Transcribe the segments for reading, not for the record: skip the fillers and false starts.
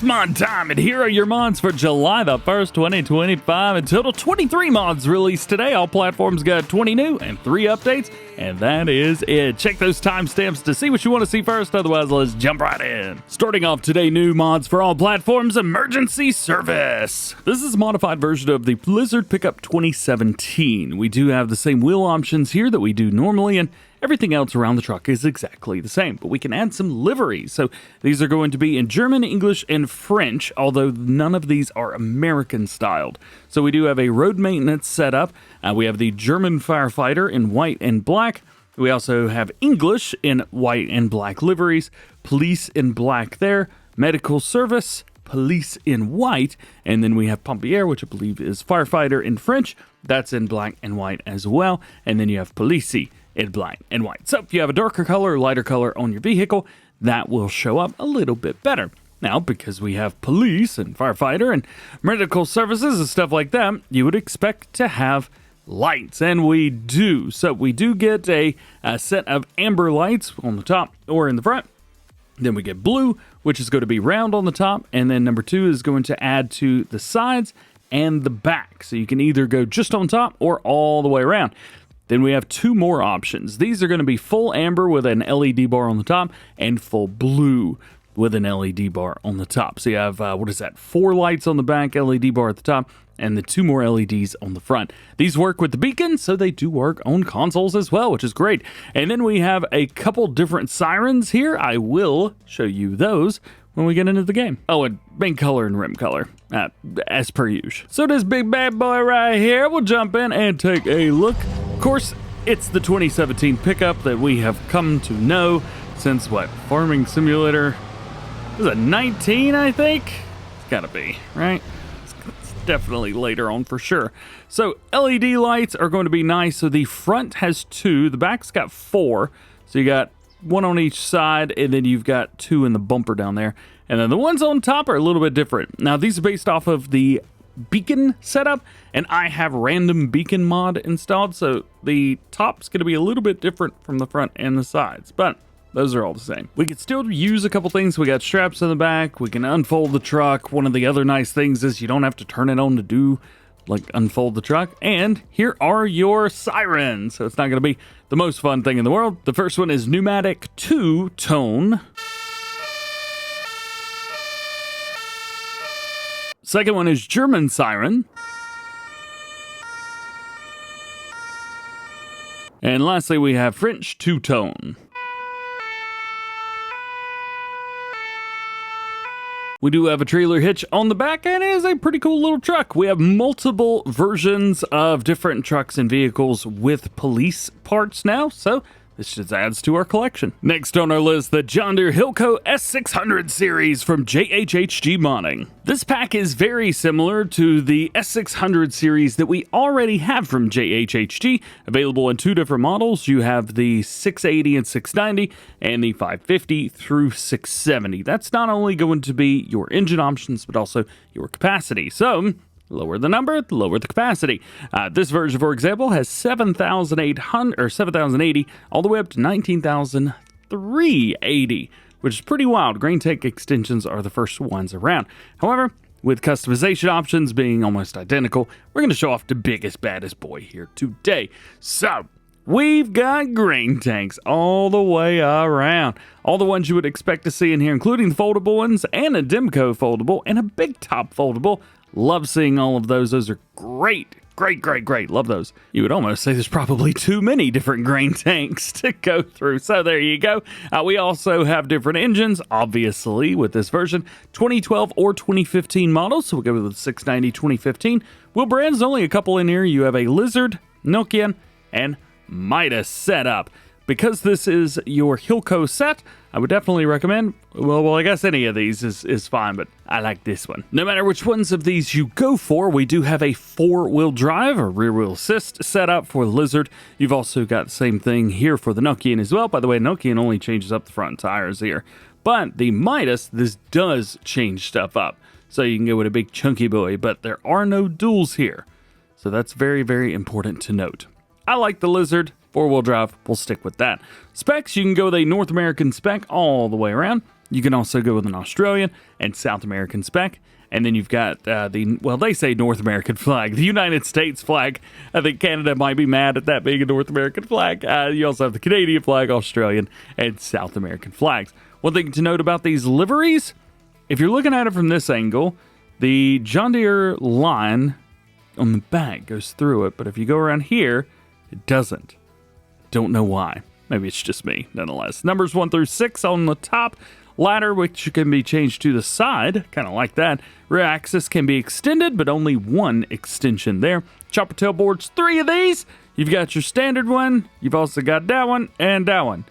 It's mod time, and here are your mods for July the 1st, 2025. In total, 23 mods released today. All platforms got 20 new and 3 updates, and that is it. Check those timestamps to see what you want to see first, otherwise let's jump right in. Starting off today, new mods for all platforms, emergency service. This is a modified version of the Blizzard Pickup 2017. We do have the same wheel options here that we do normally, and everything else around the truck is exactly the same, but we can add some liveries. So these are going to be in German, English, and French, although none of these are American styled. So we do have a road maintenance setup. We have the German firefighter in white and black. We also have English in white and black liveries, police in black there, medical service, police in white, and then we have pompier, which I believe is firefighter in French. That's in black and white as well. And then you have policie in black and white. So if you have a darker color or lighter color on your vehicle, that will show up a little bit better. Now, because we have police and firefighter and medical services and stuff like that, you would expect to have lights, and we do. So we do get a set of amber lights on the top or in the front. Then we get blue, which is going to be round on the top, and then number 2 is going to add to the sides and the back. So you can either go just on top or all the way around. Then we have 2 more options. These are going to be full amber with an LED bar on the top and full blue with an LED bar on the top. So you have, 4 lights on the back, LED bar at the top, and the 2 more LEDs on the front. These work with the beacon, so they do work on consoles as well, which is great. And then we have a couple different sirens here. I will show you those when we get into the game. Oh, and main color and rim color, as per usual. So this big bad boy right here, we'll jump in and take a look. Of course, it's the 2017 pickup that we have come to know since, Farming Simulator, was it 19, I think? It's gotta be, right? It's definitely later on for sure. So LED lights are going to be nice. So the front has 2, the back's got 4. So you got 1 on each side, and then you've got 2 in the bumper down there. And then the ones on top are a little bit different. Now, these are based off of the beacon setup, and I have random beacon mod installed, so the top's going to be a little bit different from the front and the sides, but those are all the same. We can still use a couple things. We got straps in the back. We can unfold the truck. One of the other nice things is you don't have to turn it on to do unfold the truck. And here are your sirens. So it's not going to be the most fun thing in the world. The first one is pneumatic 2-tone. Second one is German siren. And lastly, we have French 2-tone. We do have a trailer hitch on the back, and it is a pretty cool little truck. We have multiple versions of different trucks and vehicles with police parts now, so this just adds to our collection. Next on our list, the John Deere Hillco S600 series from JHG Modding. This pack is very similar to the S600 series that we already have from JHG, available in 2 different models. You have the 680 and 690 and the 550 through 670. That's not only going to be your engine options, but also your capacity. So lower the number, lower the capacity. This version, for example, has 7,800 or 7,080 all the way up to 19,380, which is pretty wild. Grain tank extensions are the first ones around. However, with customization options being almost identical, we're going to show off the biggest, baddest boy here today. So we've got grain tanks all the way around. All the ones you would expect to see in here, including the foldable ones and a Demco foldable and a big top foldable. Love seeing all of those. Those are great. Great. Love those. You would almost say there's probably too many different grain tanks to go through. So there you go. We also have different engines, obviously, with this version. 2012 or 2015 models. So we'll go with the 690 2015. Wheel brands, only a couple in here. You have a Lizard, Nokian, and Midas setup. Because this is your Hillco set, I would definitely recommend, well, I guess any of these is fine, but I like this one. No matter which ones of these you go for, we do have a 4-wheel drive or rear-wheel assist setup for the Lizard. You've also got the same thing here for the Nokian as well. By the way, Nokian only changes up the front tires here. But the Midas, this does change stuff up. So you can go with a big chunky boy, but there are no duals here. So that's very, very important to note. I like the Lizard. 4-wheel drive, we'll stick with that. Specs, you can go with a North American spec all the way around. You can also go with an Australian and South American spec. And then you've got they say North American flag, the United States flag. I think Canada might be mad at that being a North American flag. You also have the Canadian flag, Australian, and South American flags. One thing to note about these liveries, if you're looking at it from this angle, the John Deere line on the back goes through it, but if you go around here, it doesn't. Don't know why. Maybe it's just me, nonetheless. Numbers 1 through 6 on the top. Ladder, which can be changed to the side, kind of like that. Rear axis can be extended, but only one extension there. Chopper tail boards, 3 of these. You've got your standard one. You've also got that one and that one.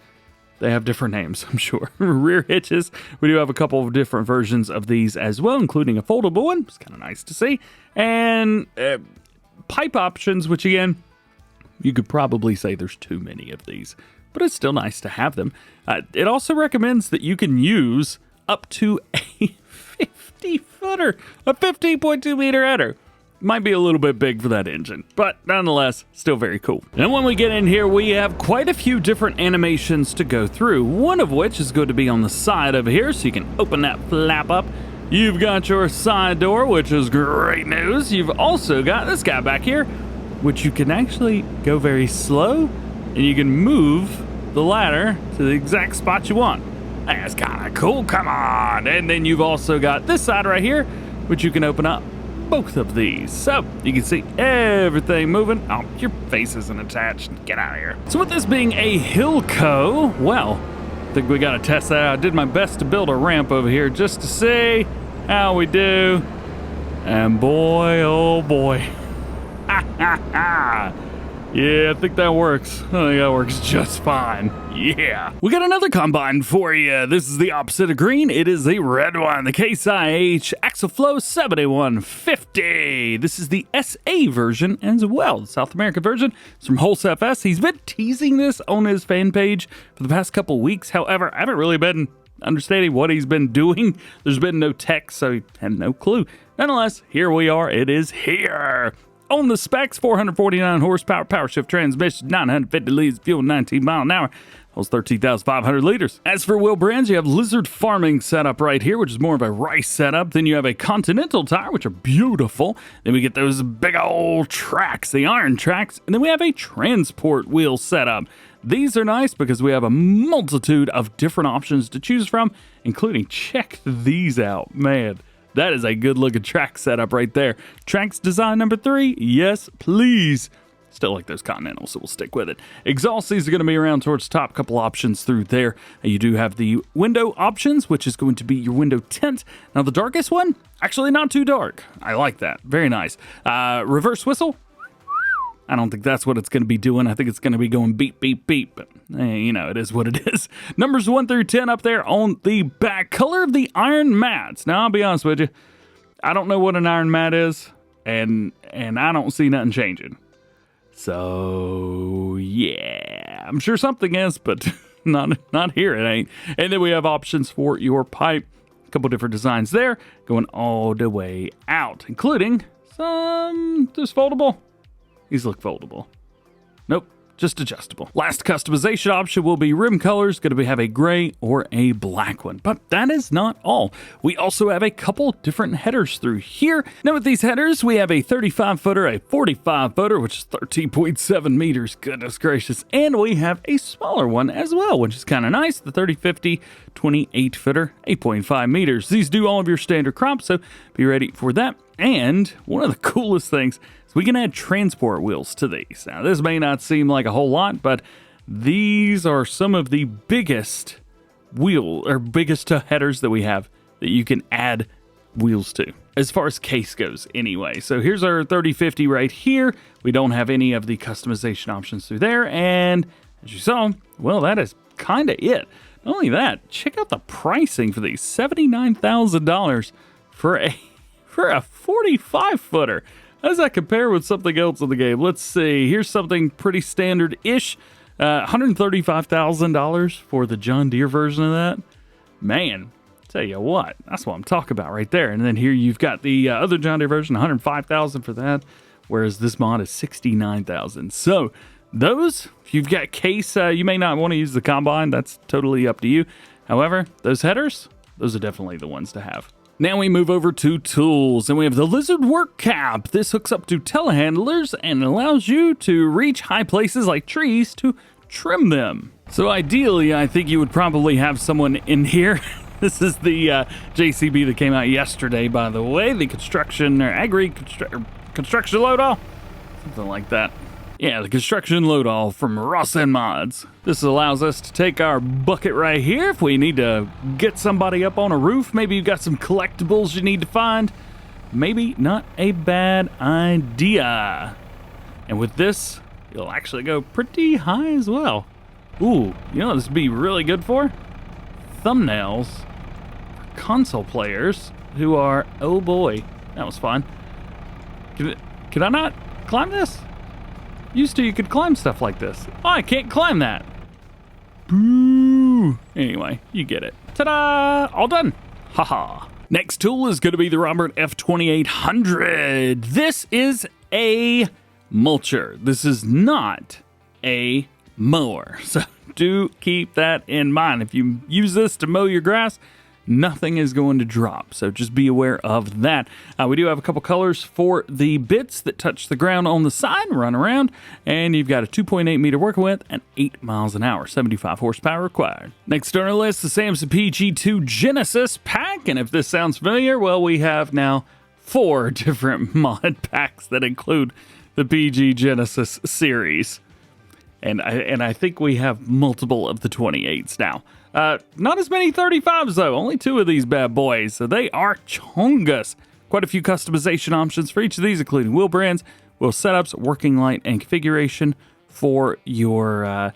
They have different names, I'm sure. Rear hitches. We do have a couple of different versions of these as well, including a foldable one. It's kind of nice to see. And pipe options, which again, you could probably say there's too many of these, but it's still nice to have them. It also recommends that you can use up to a 50-footer, a 15.2 meter header. Might be a little bit big for that engine, but nonetheless, still very cool. And when we get in here, we have quite a few different animations to go through, one of which is going to be on the side over here, so you can open that flap up. You've got your side door, which is great news. You've also got this guy back here, which you can actually go very slow, and you can move the ladder to the exact spot you want. That's kind of cool, come on. And then you've also got this side right here, which you can open up both of these. So you can see everything moving. Oh, your face isn't attached. Get out of here. So with this being a Hillco, well, I think we got to test that out. I did my best to build a ramp over here just to see how we do. And boy, oh boy. Ha ha ha. Yeah, I think that works. I think that works just fine. Yeah. We got another combine for you. This is the opposite of green. It is the red one, the Case IH AxleFlow 7150. This is the SA version as well, the South American version. It's from Holst FS. He's been teasing this on his fan page for the past couple weeks. However, I haven't really been understanding what he's been doing. There's been no text, so he had no clue. Nonetheless, here we are. It is here. On the specs, 449 horsepower, power shift transmission, 950 liters, fuel, 19 mile an hour. Those 13,500 liters. As for wheel brands, you have Lizard Farming setup right here, which is more of a rice setup. Then you have a Continental tire, which are beautiful. Then we get those big old tracks, the iron tracks. And then we have a transport wheel setup. These are nice because we have a multitude of different options to choose from, including, check these out, man. That is a good looking track setup right there. Tracks design number 3, yes please. Still like those Continentals, so we'll stick with it. Exhaust seats are going to be around towards the top, couple options through there. You do have the window options, which is going to be your window tint. Now the darkest one, actually not too dark. I like that, very nice. Reverse whistle. I don't think that's what it's going to be doing. I think it's going to be going beep, beep, beep. But, you know, it is what it is. Numbers 1 through 10 up there on the back. Color of the iron mats. Now, I'll be honest with you. I don't know what an iron mat is, and I don't see nothing changing. So, yeah. I'm sure something is, but not here. It ain't. And then we have options for your pipe. A couple different designs there, going all the way out, including some just foldable. These look foldable. Nope, just adjustable. Last customization option will be rim colors. Going to have a gray or a black one. But that is not all. We also have a couple different headers through here. Now with these headers, we have a 35-footer, a 45-footer, which is 13.7 meters. Goodness gracious. And we have a smaller one as well, which is kind of nice. The 3050 28-footer, 8.5 meters. These do all of your standard crops, so be ready for that. And one of the coolest things, we can add transport wheels to these. Now, this may not seem like a whole lot, but these are some of the biggest headers that we have that you can add wheels to, as far as case goes anyway. So here's our 3050 right here. We don't have any of the customization options through there. And as you saw, well, that is kind of it. Not only that, check out the pricing for these. $79,000 for a 45-footer. How does that compare with something else in the game? Let's see. Here's something pretty standard-ish. $135,000 for the John Deere version of that. Man, tell you what, that's what I'm talking about right there. And then here you've got the other John Deere version, $105,000 for that, whereas this mod is $69,000. So those, if you've got case, you may not want to use the combine. That's totally up to you. However, those headers, those are definitely the ones to have. Now we move over to tools, and we have the Lizard Work Cap. This hooks up to telehandlers and allows you to reach high places like trees to trim them. So ideally, I think you would probably have someone in here. This is the JCB that came out yesterday, by the way, the construction or construction load-all, something like that. Yeah, the construction load-all from Ross and Mods. This allows us to take our bucket right here if we need to get somebody up on a roof. Maybe you've got some collectibles you need to find. Maybe not a bad idea. And with this, you'll actually go pretty high as well. Ooh, you know what this would be really good for? Thumbnails for console players who are, oh boy, that was fun. Could I not climb this? Used to, you could climb stuff like this. Oh, I can't climb that. Boo. Anyway, you get it. Ta-da! All done. Haha. Next tool is going to be the Robert F2800. This is a mulcher. This is not a mower. So do keep that in mind. If you use this to mow your grass, nothing is going to drop, so just be aware of that. We do have a couple colors for the bits that touch the ground on the side, run around, and you've got a 2.8 meter working width and 8 miles an hour, 75 horsepower required. Next on our list, the Samson PG2 Genesis pack, and if this sounds familiar, well, we have now 4 different mod packs that include the PG Genesis series, and I think we have multiple of the 28s now. Not as many 35s though, only 2 of these bad boys, so they are chongus. Quite a few customization options for each of these, including wheel brands, wheel setups, working light, and configuration for your,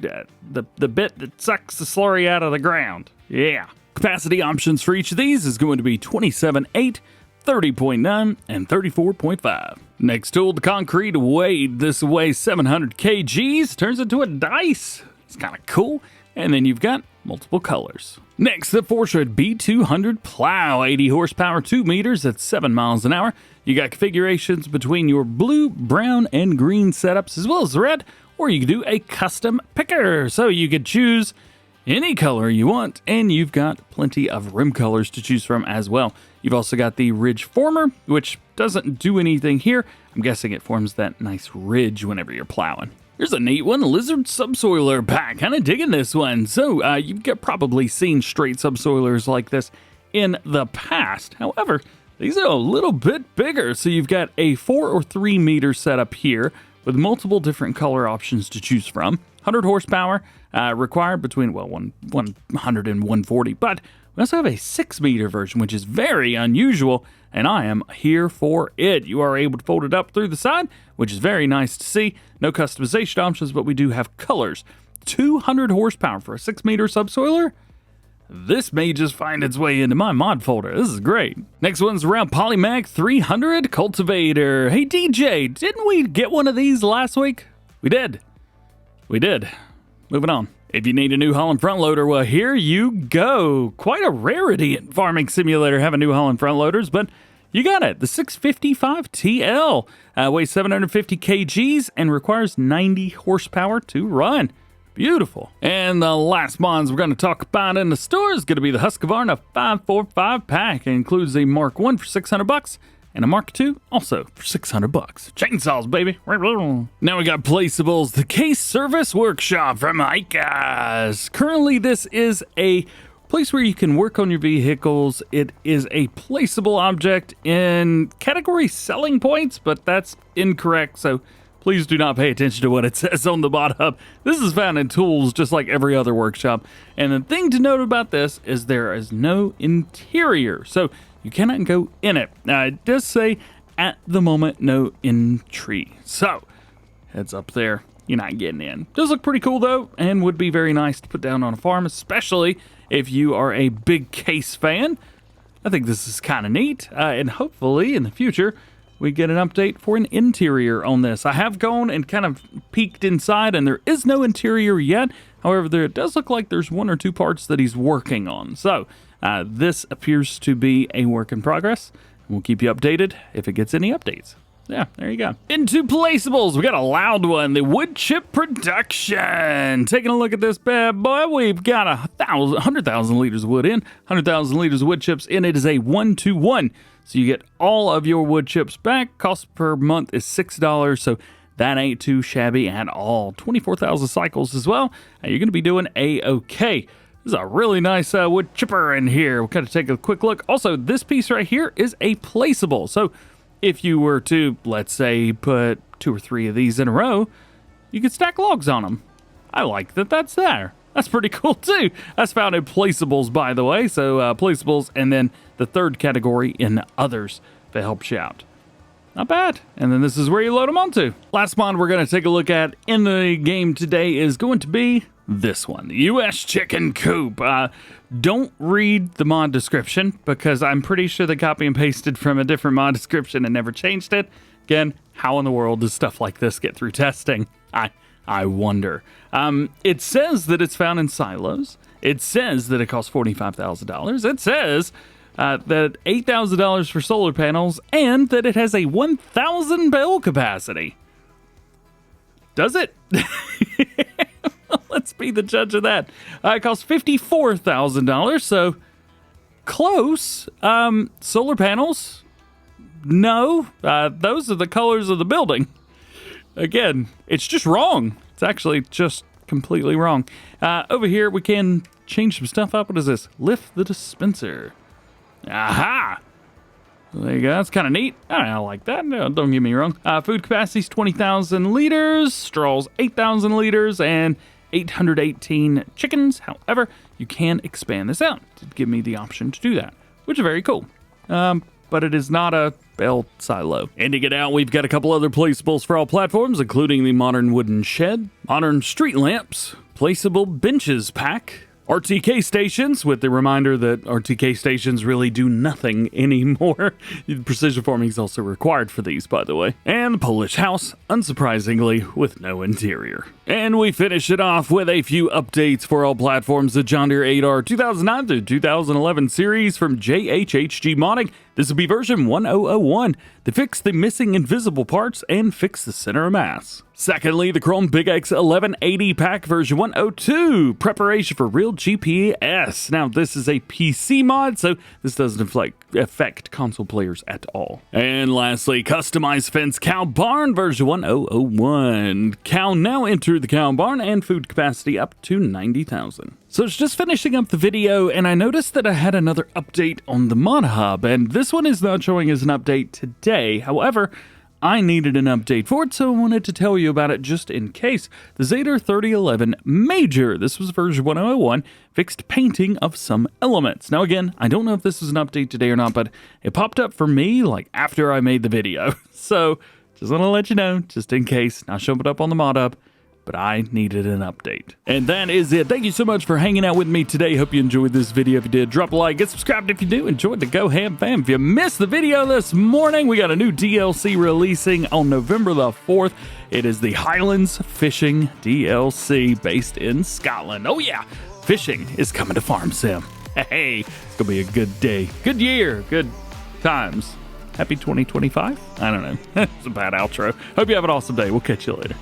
the bit that sucks the slurry out of the ground. Yeah. Capacity options for each of these is going to be 27.8, 30.9, and 34.5. Next tool, the Concrete Weight. This weighs 700 kgs, turns into a dice. It's kind of cool. And then you've got multiple colors. Next, the Fortschritt B-200 plow, 80 horsepower, 2 meters, that's 7 miles an hour. You got configurations between your blue, brown, and green setups, as well as the red, or you can do a custom picker. So you could choose any color you want, and you've got plenty of rim colors to choose from as well. You've also got the ridge former, which doesn't do anything here. I'm guessing it forms that nice ridge whenever you're plowing. Here's a neat one, Lizard Subsoiler pack. Kind of digging this one. So you've probably seen straight subsoilers like this in the past. However, these are a little bit bigger. So you've got a 4 or 3 meter setup here with multiple different color options to choose from. 100 horsepower required between, well, 100 and 140. But we also have a 6 meter version, which is very unusual, and I am here for it. You are able to fold it up through the side, which is very nice to see. No customization options, but we do have colors. 200 horsepower for a 6 meter subsoiler? This may just find its way into my mod folder. This is great. Next one's Rau Polymag 300 Cultivator. Hey DJ, didn't we get one of these last week? We did. Moving on. If you need a New Holland front loader, well, here you go. Quite a rarity in Farming Simulator having New Holland front loaders, but you got it. The 655 TL weighs 750 kgs and requires 90 horsepower to run. Beautiful. And the last mods we're going to talk about in the store is going to be the Husqvarna 545 pack. It includes a Mark 1 for $600 and a Mark II also for $600. Chainsaws, baby. Now we got placeables. The Case Service Workshop from Icas. Currently, this is a place where you can work on your vehicles. It is a placeable object in category selling points, but that's incorrect, so please do not pay attention to what it says on the bottom. This is found in tools just like every other workshop. And the thing to note about this is there is no interior, so you cannot go in it. Now, it does say, at the moment, no entry. So, heads up there, you're not getting in. Does look pretty cool, though, and would be very nice to put down on a farm, especially if you are a big Case fan. I think this is kind of neat, and hopefully, in the future, we get an update for an interior on this. I have gone and kind of peeked inside, and there is no interior yet. However, it does look like there's 1 or 2 parts that he's working on. So, this appears to be a work in progress. We'll keep you updated if it gets any updates. yeah, there you go. Into placeables, we got a loud one, the wood chip production. Taking a look at this bad boy, we've got 100,000 liters of wood in, 100,000 liters of wood chips in. It is a 1-to-1. So you get all of your wood chips back. Cost per month is $6, so that ain't too shabby at all. 24,000 cycles as well. You're going to be doing A-okay. This is a really nice wood chipper in here. We'll kind of take a quick look. Also, this piece right here is a placeable. So if you were to, let's say, put 2 or 3 of these in a row, you could stack logs on them. I like that that's there. That's pretty cool too. That's found in placeables, by the way. So placeables, and then the third category in others, if it helps you out. Not bad. And then this is where you load them onto. Last mod we're going to take a look at in the game today is going to be this one, the US Chicken Coop. Don't read the mod description because I'm pretty sure they copy and pasted from a different mod description and never changed it. Again, how in the world does stuff like this get through testing? I wonder. It says that it's found in silos. It says that it costs $45,000. It says that $8,000 for solar panels and that it has a 1,000 bale capacity. Does it? Let's be the judge of that. It costs $54,000, so close. Solar panels? No. Those are the colors of the building. Again, it's just wrong. It's actually just completely wrong. Over here, we can change some stuff up. What is this? Lift the dispenser. Aha! There you go. That's kind of neat. I like that. No, don't get me wrong. Food capacity is 20,000 liters. Straws, 8,000 liters. And 818 chickens. However, you can expand this out to give me the option to do that, which is very cool. But it is not a bale silo. And to get out, we've got a couple other placeables for all platforms, including the modern wooden shed, modern street lamps, placeable benches pack, RTK stations, with the reminder that RTK stations really do nothing anymore. Precision farming is also required for these, by the way. And the Polish house, unsurprisingly, with no interior. And we finish it off with a few updates for all platforms. The John Deere 8R 2009 through 2011 series from JHHG Modding. This will be version 1001. They fix the missing invisible parts and fix the center of mass. Secondly, the Chrome Big X 1180 pack version 102. Preparation for real GPS. Now, this is a PC mod, so this doesn't affect console players at all. And lastly, customized fence cow barn version 1001. Cow now enter the cow barn and food capacity up to 90,000. So it's just finishing up the video, and I noticed that I had another update on the mod hub, and this one is not showing as an update today. However, I needed an update for it, so I wanted to tell you about it just in case. The Zader 3011 Major, this was version 1001, fixed painting of some elements. Now again, I don't know if this is an update today or not, but it popped up for me like after I made the video. So just want to let you know, just in case, not showing it up on the mod hub, but I needed an update. And that is it. Thank you so much for hanging out with me today. Hope you enjoyed this video. If you did, drop a like, get subscribed if you do. Enjoy the DjGoHam fam. If you missed the video this morning, we got a new DLC releasing on November the 4th. It is the Highlands Fishing DLC based in Scotland. Oh yeah, fishing is coming to Farm Sim. Hey, it's gonna be a good day, good year, good times. Happy 2025? I don't know. It's a bad outro. Hope you have an awesome day. We'll catch you later.